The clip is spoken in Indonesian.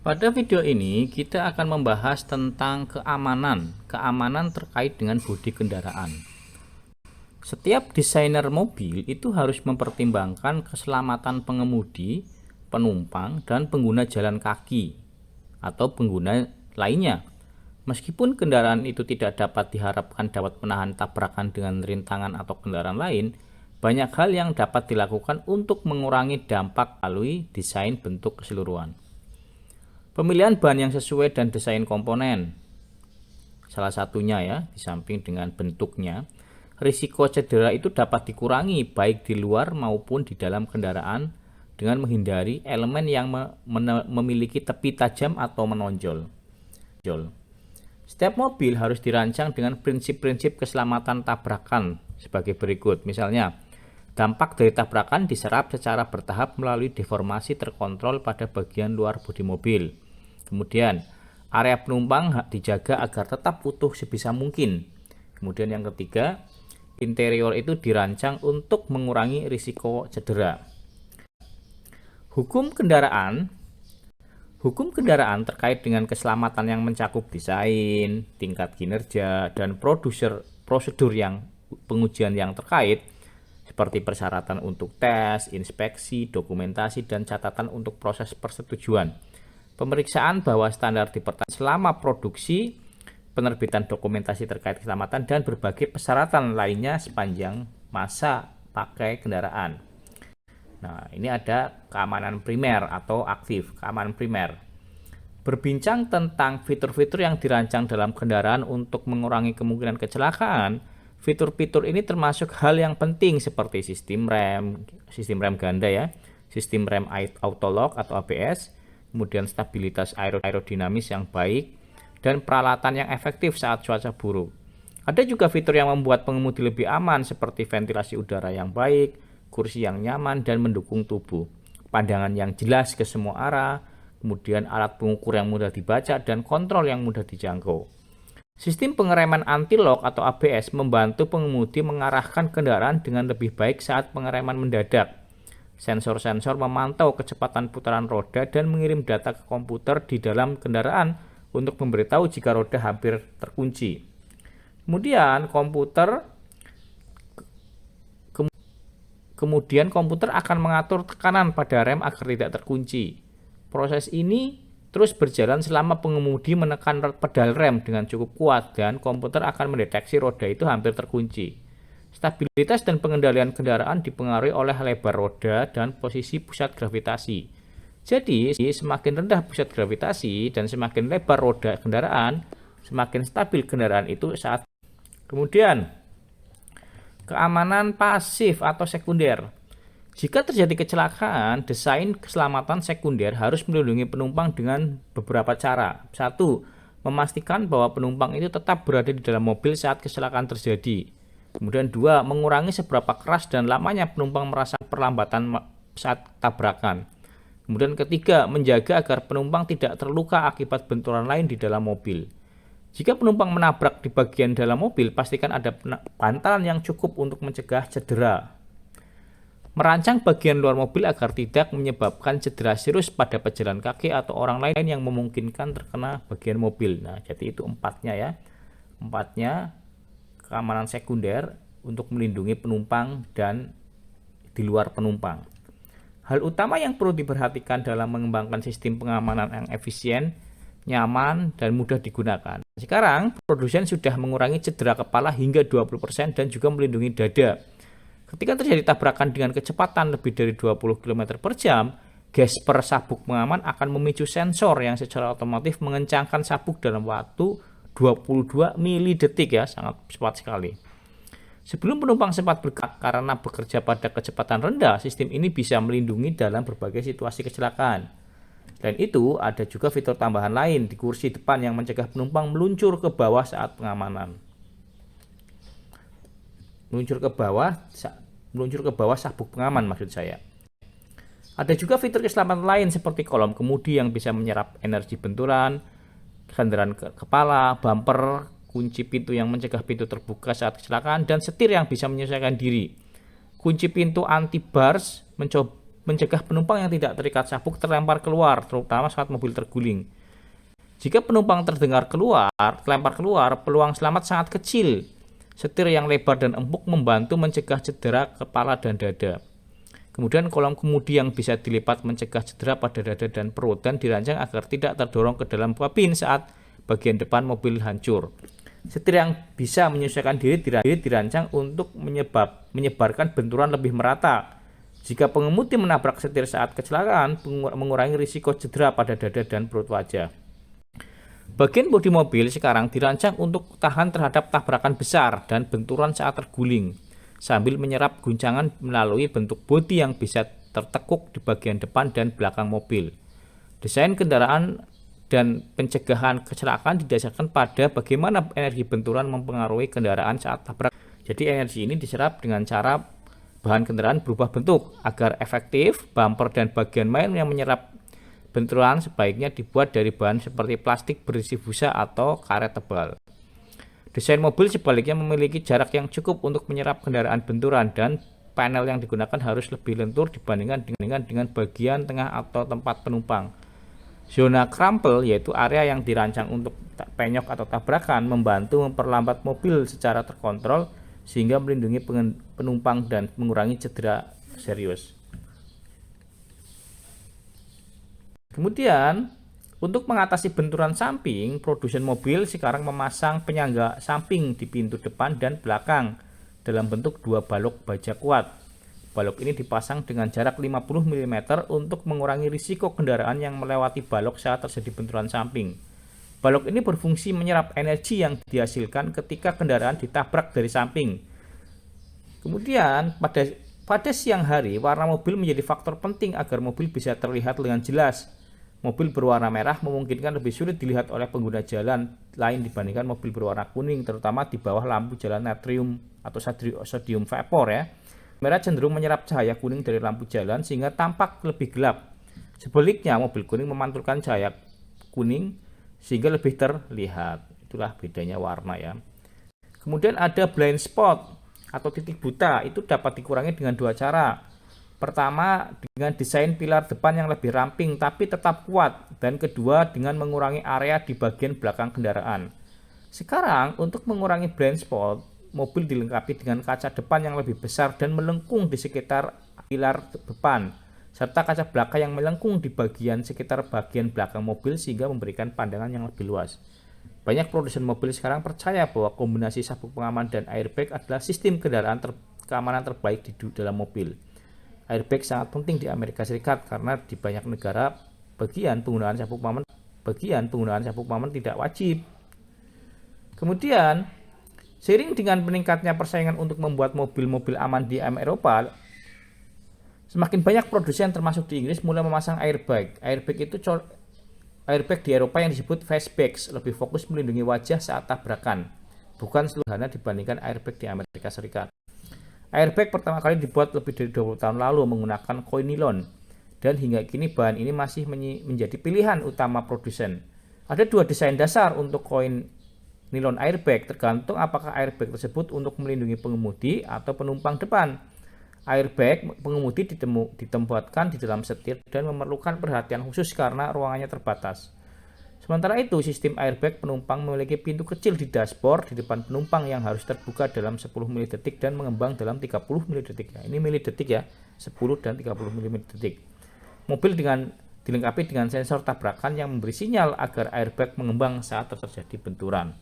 Pada video ini kita akan membahas tentang keamanan terkait dengan bodi kendaraan. Setiap desainer mobil itu harus mempertimbangkan keselamatan pengemudi, penumpang, dan pengguna jalan kaki atau pengguna lainnya. Meskipun kendaraan itu tidak dapat diharapkan dapat menahan tabrakan dengan rintangan atau kendaraan lain, banyak hal yang dapat dilakukan untuk mengurangi dampak melalui desain bentuk keseluruhan. Pemilihan bahan yang sesuai dan desain komponen. Salah satunya ya, di samping dengan bentuknya, risiko cedera itu dapat dikurangi baik di luar maupun di dalam kendaraan dengan menghindari elemen yang memiliki tepi tajam atau menonjol. Setiap mobil harus dirancang dengan prinsip-prinsip keselamatan tabrakan sebagai berikut. Misalnya, dampak dari tabrakan diserap secara bertahap melalui deformasi terkontrol pada bagian luar bodi mobil. Kemudian, area penumpang dijaga agar tetap utuh sebisa mungkin. Kemudian yang ketiga, interior itu dirancang untuk mengurangi risiko cedera. Hukum kendaraan terkait dengan keselamatan yang mencakup desain, tingkat kinerja, dan prosedur pengujian yang terkait, seperti persyaratan untuk tes, inspeksi, dokumentasi, dan catatan untuk proses persetujuan. Pemeriksaan bahwa standar dipertahankan selama produksi, penerbitan dokumentasi terkait keselamatan, dan berbagai persyaratan lainnya sepanjang masa pakai kendaraan. Nah, ini ada keamanan primer atau aktif, keamanan primer. Berbincang tentang fitur-fitur yang dirancang dalam kendaraan untuk mengurangi kemungkinan kecelakaan, fitur-fitur ini termasuk hal yang penting seperti sistem rem ganda ya, sistem rem auto-lock atau ABS, kemudian stabilitas aerodinamis yang baik, dan peralatan yang efektif saat cuaca buruk. Ada juga fitur yang membuat pengemudi lebih aman seperti ventilasi udara yang baik, kursi yang nyaman dan mendukung tubuh, pandangan yang jelas ke semua arah, kemudian alat pengukur yang mudah dibaca dan kontrol yang mudah dijangkau. Sistem pengereman anti-lock atau ABS membantu pengemudi mengarahkan kendaraan dengan lebih baik saat pengereman mendadak. Sensor-sensor memantau kecepatan putaran roda dan mengirim data ke komputer di dalam kendaraan untuk memberitahu jika roda hampir terkunci. Kemudian komputer akan mengatur tekanan pada rem agar tidak terkunci. Proses ini terus berjalan selama pengemudi menekan pedal rem dengan cukup kuat dan komputer akan mendeteksi roda itu hampir terkunci. Stabilitas dan pengendalian kendaraan dipengaruhi oleh lebar roda dan posisi pusat gravitasi. Jadi, semakin rendah pusat gravitasi dan semakin lebar roda kendaraan, semakin stabil kendaraan itu saat. Kemudian, keamanan pasif atau sekunder. Jika terjadi kecelakaan, desain keselamatan sekunder harus melindungi penumpang dengan beberapa cara. 1. Memastikan bahwa penumpang itu tetap berada di dalam mobil saat kecelakaan terjadi. Kemudian 2. Mengurangi seberapa keras dan lamanya penumpang merasa perlambatan saat tabrakan. Kemudian ketiga, menjaga agar penumpang tidak terluka akibat benturan lain di dalam mobil. Jika penumpang menabrak di bagian dalam mobil, pastikan ada bantalan yang cukup untuk mencegah cedera. Merancang bagian luar mobil agar tidak menyebabkan cedera serius pada pejalan kaki atau orang lain yang memungkinkan terkena bagian mobil. Nah, jadi itu empatnya ya. Empatnya keamanan sekunder untuk melindungi penumpang dan di luar penumpang. Hal utama yang perlu diperhatikan dalam mengembangkan sistem pengamanan yang efisien, nyaman, dan mudah digunakan. Sekarang, produsen sudah mengurangi cedera kepala hingga 20% dan juga melindungi dada. Ketika terjadi tabrakan dengan kecepatan lebih dari 20 km per jam, gesper sabuk pengaman akan memicu sensor yang secara otomatis mengencangkan sabuk dalam waktu 22 mili detik ya, sangat cepat sekali. Sebelum penumpang sempat bergerak karena bekerja pada kecepatan rendah, sistem ini bisa melindungi dalam berbagai situasi kecelakaan. Dan itu ada juga fitur tambahan lain di kursi depan yang mencegah penumpang meluncur ke bawah saat pengamanan. Meluncur ke bawah sabuk pengaman maksud saya. Ada juga fitur keselamatan lain seperti kolom kemudi yang bisa menyerap energi benturan, sandaran kepala, bumper, kunci pintu yang mencegah pintu terbuka saat kecelakaan, dan setir yang bisa menyesuaikan diri. Kunci pintu anti-bars mencegah penumpang yang tidak terikat sabuk terlempar keluar, terutama saat mobil terguling. Jika penumpang terlempar keluar, peluang selamat sangat kecil. Setir yang lebar dan empuk membantu mencegah cedera kepala dan dada. Kemudian kolom kemudi yang bisa dilipat mencegah cedera pada dada dan perut dan dirancang agar tidak terdorong ke dalam kabin saat bagian depan mobil hancur. Setir yang bisa menyesuaikan diri dirancang untuk menyebarkan benturan lebih merata. Jika pengemudi menabrak setir saat kecelakaan, mengurangi risiko cedera pada dada dan perut wajah. Bagian bodi mobil sekarang dirancang untuk tahan terhadap tabrakan besar dan benturan saat terguling, sambil menyerap guncangan melalui bentuk bodi yang bisa tertekuk di bagian depan dan belakang mobil. Desain kendaraan dan pencegahan kecelakaan didasarkan pada bagaimana energi benturan mempengaruhi kendaraan saat tabrak. Jadi energi ini diserap dengan cara bahan kendaraan berubah bentuk. Agar efektif, bumper dan bagian lain yang menyerap benturan sebaiknya dibuat dari bahan seperti plastik berisi busa atau karet tebal. Desain mobil sebaliknya memiliki jarak yang cukup untuk menyerap kendaraan benturan dan panel yang digunakan harus lebih lentur dibandingkan dengan bagian tengah atau tempat penumpang. Zona crumple, yaitu area yang dirancang untuk penyok atau tabrakan, membantu memperlambat mobil secara terkontrol sehingga melindungi penumpang dan mengurangi cedera serius. Kemudian, untuk mengatasi benturan samping, produsen mobil sekarang memasang penyangga samping di pintu depan dan belakang dalam bentuk dua balok baja kuat. Balok ini dipasang dengan jarak 50 mm untuk mengurangi risiko kendaraan yang melewati balok saat terjadi benturan samping. Balok ini berfungsi menyerap energi yang dihasilkan ketika kendaraan ditabrak dari samping. Kemudian, pada siang hari, warna mobil menjadi faktor penting agar mobil bisa terlihat dengan jelas. Mobil berwarna merah memungkinkan lebih sulit dilihat oleh pengguna jalan lain dibandingkan mobil berwarna kuning, terutama di bawah lampu jalan natrium atau sodium vapor ya. Merah cenderung menyerap cahaya kuning dari lampu jalan sehingga tampak lebih gelap. Sebaliknya, mobil kuning memantulkan cahaya kuning sehingga lebih terlihat. Itulah bedanya warna ya. Kemudian ada blind spot atau titik buta, itu dapat dikurangi dengan dua cara. Pertama, dengan desain pilar depan yang lebih ramping tapi tetap kuat, dan kedua dengan mengurangi area di bagian belakang kendaraan. Sekarang, untuk mengurangi blind spot, mobil dilengkapi dengan kaca depan yang lebih besar dan melengkung di sekitar pilar depan, serta kaca belakang yang melengkung di bagian sekitar bagian belakang mobil sehingga memberikan pandangan yang lebih luas. Banyak produsen mobil sekarang percaya bahwa kombinasi sabuk pengaman dan airbag adalah sistem keamanan terbaik di dalam mobil. Airbag sangat penting di Amerika Serikat karena di banyak negara bagian penggunaan sabuk pengaman tidak wajib. Kemudian, seiring dengan meningkatnya persaingan untuk membuat mobil-mobil aman di Eropa, semakin banyak produsen termasuk di Inggris mulai memasang airbag. Airbag di Eropa yang disebut fastbags lebih fokus melindungi wajah saat tabrakan, bukan sederhana dibandingkan airbag di Amerika Serikat. Airbag pertama kali dibuat lebih dari 20 tahun lalu menggunakan koin nilon, dan hingga kini bahan ini masih menjadi pilihan utama produsen. Ada dua desain dasar untuk koin nilon airbag, tergantung apakah airbag tersebut untuk melindungi pengemudi atau penumpang depan. Airbag pengemudi ditempatkan di dalam setir dan memerlukan perhatian khusus karena ruangannya terbatas. Sementara itu, sistem airbag penumpang memiliki pintu kecil di dashboard di depan penumpang yang harus terbuka dalam 10 mili-detik dan mengembang dalam 30 mili-detik. Nah, ini mili-detik ya, 10 dan 30 mili-detik. Mobil dilengkapi dengan sensor tabrakan yang memberi sinyal agar airbag mengembang saat terjadi benturan.